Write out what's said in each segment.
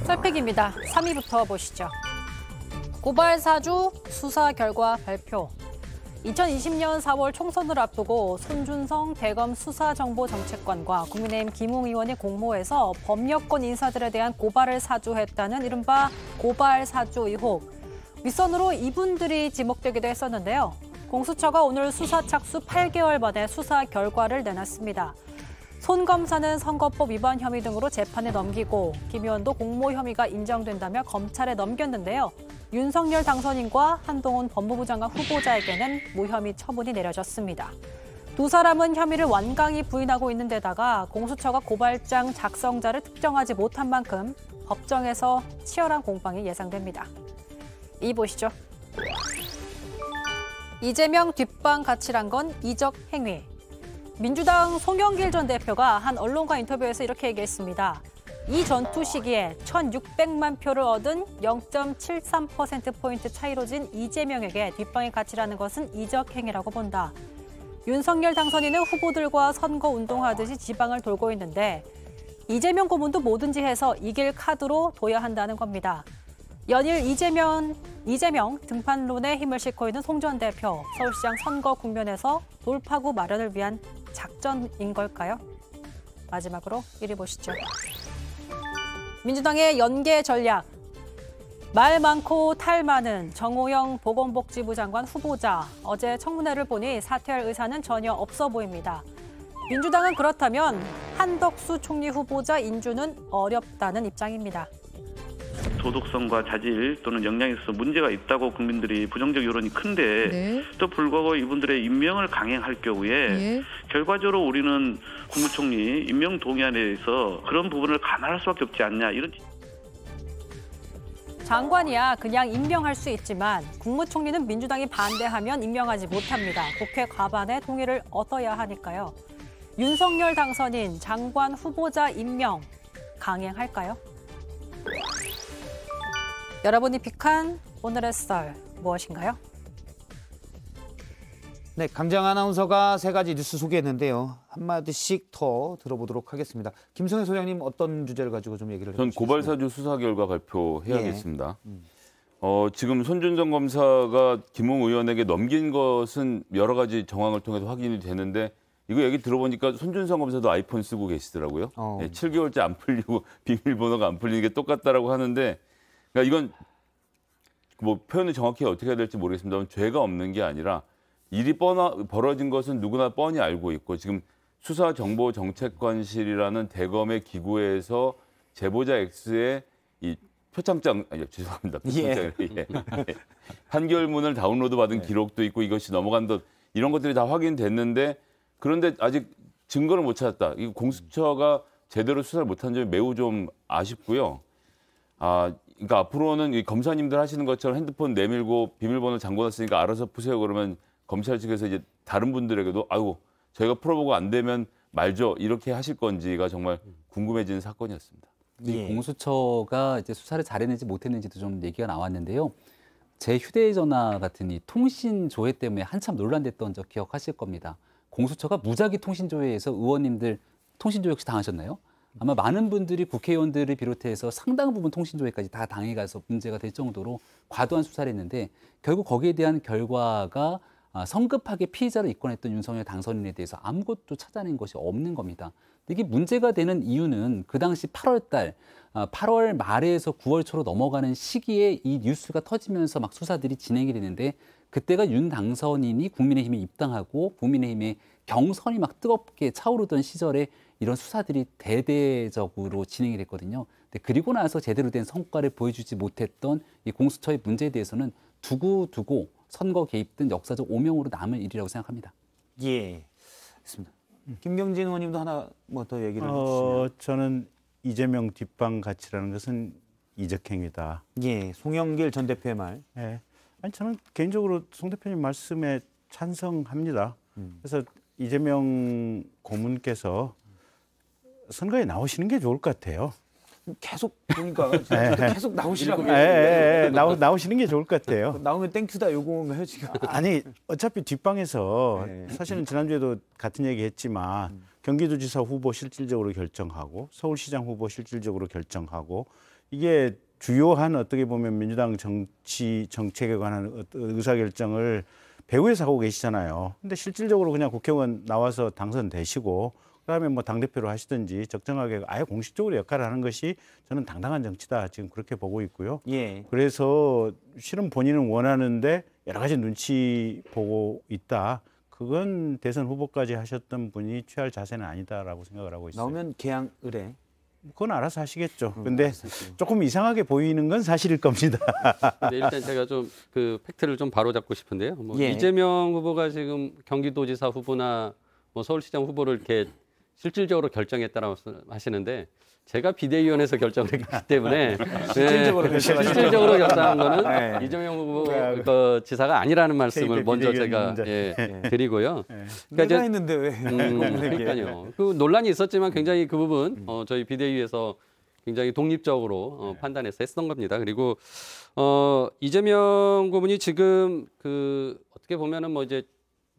썰픽입니다. 3위부터 보시죠. 고발 사주 수사 결과 발표. 2020년 4월 총선을 앞두고 손준성 대검 수사정보정책관과 국민의힘 김웅 의원이 공모해서 법력권 인사들에 대한 고발을 사주했다는 이른바 고발 사주 의혹. 윗선으로 이분들이 지목되기도 했었는데요. 공수처가 오늘 수사 착수 8개월 만에 수사 결과를 내놨습니다. 손 검사는 선거법 위반 혐의 등으로 재판에 넘기고 김 의원도 공모 혐의가 인정된다며 검찰에 넘겼는데요. 윤석열 당선인과 한동훈 법무부 장관 후보자에게는 무혐의 처분이 내려졌습니다. 두 사람은 혐의를 완강히 부인하고 있는 데다가 공수처가 고발장 작성자를 특정하지 못한 만큼 법정에서 치열한 공방이 예상됩니다. 이 보시죠. 이재명 뒷방 가치란 건 이적 행위. 민주당 송영길 전 대표가 한 언론과 인터뷰에서 이렇게 얘기했습니다. 이 전투 시기에 1,600만 표를 얻은 0.73%포인트 차이로 진 이재명에게 뒷방의 가치라는 것은 이적 행위라고 본다. 윤석열 당선인은 후보들과 선거 운동하듯이 지방을 돌고 있는데 이재명 고문도 뭐든지 해서 이길 카드로 둬야 한다는 겁니다. 연일 이재명 등판론에 힘을 싣고 있는 송 전 대표, 서울시장 선거 국면에서 돌파구 마련을 위한 작전인 걸까요? 마지막으로 1위 보시죠. 민주당의 연계 전략. 말 많고 탈 많은 정호영 보건복지부 장관 후보자. 어제 청문회를 보니 사퇴할 의사는 전혀 없어 보입니다. 민주당은 그렇다면 한덕수 총리 후보자 인준은 어렵다는 입장입니다. 도덕성과 자질 또는 역량에 있어서 문제가 있다고 국민들이 부정적 여론이 큰데 또 불구하고 이분들의 임명을 강행할 경우에 결과적으로 우리는 국무총리 임명 동의안에 대해서 그런 부분을 감안할 수밖에 없지 않냐 이런. 장관이야 그냥 임명할 수 있지만 국무총리는 민주당이 반대하면 임명하지 못합니다. 국회 과반의 동의를 얻어야 하니까요. 윤석열 당선인 장관 후보자 임명 강행할까요? 여러분이 픽한 오늘의 썰 무엇인가요? 네, 강정 아나운서가 세 가지 뉴스 소개했는데요. 한마디씩 더 들어보도록 하겠습니다. 김성애 소장님 어떤 주제를 가지고 좀 얘기를 해주시겠어요? 전 고발사주 수사 결과 발표해야겠습니다. 지금 손준성 검사가 김웅 의원에게 넘긴 것은 여러 가지 정황을 통해서 확인이 되는데 이거 얘기 들어보니까 손준성 검사도 아이폰 쓰고 계시더라고요. 7개월째 안 풀리고 비밀번호가 안 풀리는 게 똑같다라고 하는데 그러니까 이건 뭐 표현을 정확히 어떻게 해야 될지 모르겠습니다만 죄가 없는 게 아니라 일이 벌어진 것은 누구나 뻔히 알고 있고 지금 수사정보정책관실이라는 대검의 기구에서 제보자 X의 이 표창장 죄송합니다. 판결문을 다운로드 받은 기록도 있고 이것이 넘어간 것 이런 것들이 다 확인됐는데 그런데 아직 증거를 못 찾았다. 이 공수처가 제대로 수사를 못한 점이 매우 좀 아쉽고요. 그러니까 앞으로는 이 검사님들 하시는 것처럼 핸드폰 내밀고 비밀번호 잠궈놨으니까 알아서 푸세요. 그러면 검찰 측에서 이제 다른 분들에게도 아이고 저희가 풀어보고 안 되면 말죠. 이렇게 하실 건지가 정말 궁금해지는 사건이었습니다. 이 공수처가 이제 수사를 잘했는지 못했는지도 좀 얘기가 나왔는데요. 제 휴대전화 같은 이 통신 조회 때문에 한참 논란됐던 적 기억하실 겁니다. 공수처가 무작위 통신 조회에서 의원님들 통신 조회 혹시 당하셨나요? 아마 많은 분들이 국회의원들을 비롯해서 상당 부분 통신 조회까지 다 당해가서 문제가 될 정도로 과도한 수사를 했는데 결국 거기에 대한 결과가 성급하게 피의자로 입건했던 윤석열 당선인에 대해서 아무것도 찾아낸 것이 없는 겁니다. 이게 문제가 되는 이유는 그 당시 8월 말에서 9월 초로 넘어가는 시기에 이 뉴스가 터지면서 막 수사들이 진행이 되는데 그때가 윤 당선인이 국민의힘에 입당하고 국민의힘의 경선이 막 뜨겁게 차오르던 시절에 이런 수사들이 대대적으로 진행이 됐거든요. 근데 그리고 나서 제대로 된 성과를 보여주지 못했던 이 공수처의 문제에 대해서는 두고 선거 개입 등 역사적 오명으로 남을 일이라고 생각합니다. 예, 알겠습니다. 김경진 의원님도 하나 뭐 더 얘기를 해주시면. 저는 이재명 뒷방 가치라는 것은 이적행위다. 예, 송영길 전 대표의 말. 예, 아니 저는 개인적으로 송 대표님 말씀에 찬성합니다. 그래서 이재명 고문께서 선거에 나오시는 게 좋을 것 같아요. 계속 보니까 계속 나오시라고. 나오시는 게 좋을 것 같아요. 나오면 땡큐다 요거인가요 지금? 아니 어차피 뒷방에서 사실은 지난주에도 같은 얘기 했지만 경기도지사 후보 실질적으로 결정하고 서울시장 후보 실질적으로 결정하고 이게 주요한 어떻게 보면 민주당 정치 정책에 관한 의사결정을 배후에서 하고 계시잖아요. 근데 실질적으로 그냥 국회의원 나와서 당선되시고 그다음에 뭐 당대표로 하시든지 적정하게 아예 공식적으로 역할을 하는 것이 저는 당당한 정치다. 지금 그렇게 보고 있고요. 예. 그래서 실은 본인은 원하는데 여러 가지 눈치 보고 있다. 그건 대선 후보까지 하셨던 분이 취할 자세는 아니다라고 생각을 하고 있어요. 나오면 개항 의뢰. 그건 알아서 하시겠죠. 근데 조금 이상하게 보이는 건 사실일 겁니다. 근데 일단 제가 좀 그 팩트를 좀 바로잡고 싶은데요. 뭐 예. 이재명 후보가 지금 경기도지사 후보나 뭐 서울시장 후보를 이렇게 실질적으로 결정했다라고 하시는데 제가 비대위원회에서 결정을 했기 때문에 실질적으로 결정한 거는 네. 이재명 후보 그 지사가 아니라는 말씀을 먼저 제가 드리고요. 그러니까 내가 했는데 왜? 그러니까요. 그 논란이 있었지만 굉장히 그 부분 저희 비대위에서 굉장히 독립적으로 판단해서 했던 겁니다. 그리고 이재명 고문이 지금 그 어떻게 보면은 뭐 이제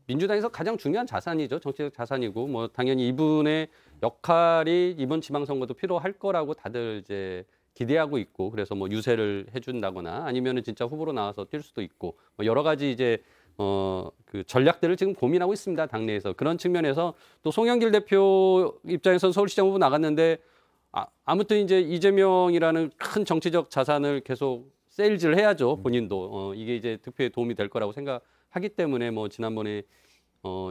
민주당에서 가장 중요한 자산이죠. 정치적 자산이고 뭐 당연히 이분의 역할이 이번 지방선거도 필요할 거라고 다들 이제 기대하고 있고 그래서 뭐 유세를 해준다거나 아니면은 진짜 후보로 나와서 뛸 수도 있고 뭐 여러 가지 이제 그 전략들을 지금 고민하고 있습니다. 당내에서 그런 측면에서 또 송영길 대표 입장에서는 서울시장 후보 나갔는데 아무튼 이제 이재명이라는 큰 정치적 자산을 계속 세일즈를 해야죠. 본인도 이게 이제 득표에 도움이 될 거라고 생각하기 때문에 뭐 지난번에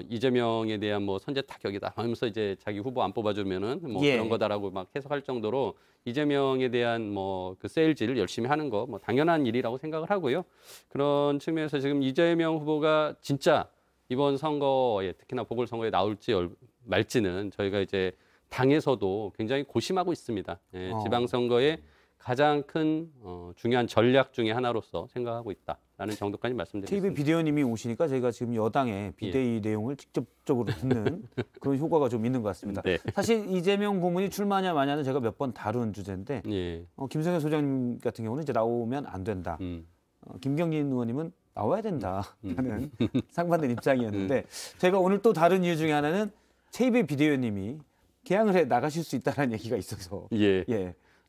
이재명에 대한 뭐 선제 타격이다 하면서 이제 자기 후보 안 뽑아주면은 뭐 그런 거다라고 막 해석할 정도로 이재명에 대한 뭐 그 세일즈를 열심히 하는 거 뭐 당연한 일이라고 생각을 하고요. 그런 측면에서 지금 이재명 후보가 진짜 이번 선거에 특히나 보궐선거에 나올지 말지는 저희가 이제 당에서도 굉장히 고심하고 있습니다. 예, 지방선거에 가장 큰 중요한 전략 중에 하나로서 생각하고 있다라는 정도까지 말씀드리겠습니다. TV 비대위원님이 오시니까 저희가 지금 여당의 비대위 내용을 직접적으로 듣는 그런 효과가 좀 있는 것 같습니다. 네. 사실 이재명 고문이 출마하냐 마냐는 제가 몇 번 다룬 주제인데 김성현 소장님 같은 경우는 이제 나오면 안 된다. 김경진 의원님은 나와야 된다라는 상반된 입장이었는데 저희가 오늘 또 다른 이유 중에 하나는 TV 비대위원님이 개항을 해 나가실 수 있다는 얘기가 있어서 예.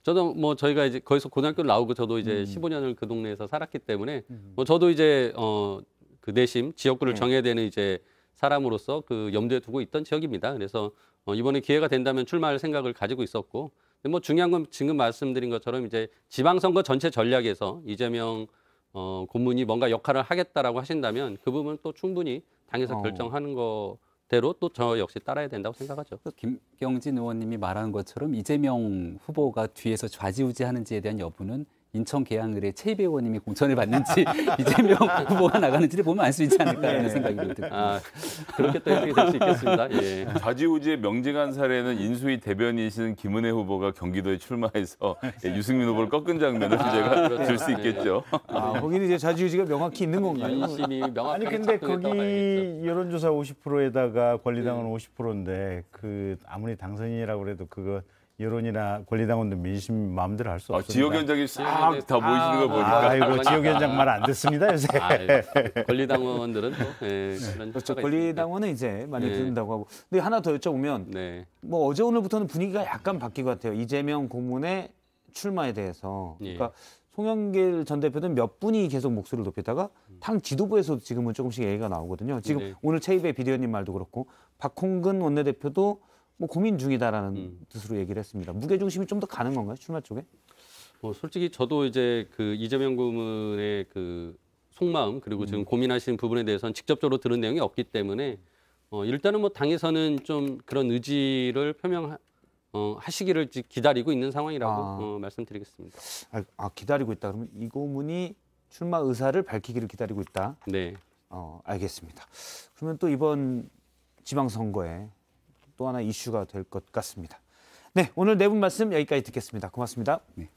저도 뭐 저희가 이제 거기서 고등학교 나오고 저도 이제 15년을 그 동네에서 살았기 때문에 뭐 저도 이제 그 내심 지역구를 정해야 되는 이제 사람으로서 그 염두에 두고 있던 지역입니다. 그래서 이번에 기회가 된다면 출마할 생각을 가지고 있었고, 근데 뭐 중요한 건 지금 말씀드린 것처럼 이제 지방선거 전체 전략에서 이재명 고문이 뭔가 역할을 하겠다라고 하신다면 그 부분은 또 충분히 당에서 결정하는 거대로 또 저 역시 따라야 된다고 생각하죠. 김경진 의원님이 말한 것처럼 이재명 후보가 뒤에서 좌지우지하는지에 대한 여부는 인천 계양을의 최이배 의원님이 공천을 받는지 이재명 후보가 나가는지를 보면 알 수 있지 않을까라는 생각이 듭니다. 그렇게 또 해석이 될 수 있겠습니다. 예. 좌지우지의 명징한 사례는 인수위 대변인이신 김은혜 후보가 경기도에 출마해서 유승민 후보를 꺾은 장면을 제가 들 수 있겠죠. 거기는 이제 좌지우지가 명확히 있는 건가요? 민심이 명확하게 아니 근데 작동했다고 거기 봐야겠죠. 여론조사 50%에다가 권리당원 50%인데 그 아무리 당선인이라고 그래도 그거 여론이나 권리당원도 민심 마음대로 할 수 없습니다. 지역 현장이 싹 다 모이시는 거 보니까. 아이고 지역 현장 말 안 듣습니다 요새. 권리당원들은 또 그런 그렇죠. 효과가 권리당원은 이제 많이 듣는다고 하고. 근데 하나 더 여쭤보면 뭐 어제 오늘부터는 분위기가 약간 바뀐 것 같아요. 이재명 고문의 출마에 대해서. 그러니까 송영길 전 대표는 몇 분이 계속 목소리를 높였다가 당 지도부에서도 지금은 조금씩 얘기가 나오거든요. 지금 오늘 최이배 비대위원님 말도 그렇고 박홍근 원내대표도 뭐 고민 중이다라는 뜻으로 얘기를 했습니다. 무게 중심이 좀 더 가는 건가요, 출마 쪽에? 솔직히 저도 이제 그 이재명 고문의 그 속마음 그리고 지금 고민하시는 부분에 대해서는 직접적으로 들은 내용이 없기 때문에 일단은 뭐 당에서는 좀 그런 의지를 하시기를 기다리고 있는 상황이라고 말씀드리겠습니다. 기다리고 있다. 그러면 이 고문이 출마 의사를 밝히기를 기다리고 있다. 네. 알겠습니다. 그러면 또 이번 지방선거에 또 하나 이슈가 될 것 같습니다. 네, 오늘 네 분 말씀 여기까지 듣겠습니다. 고맙습니다. 네.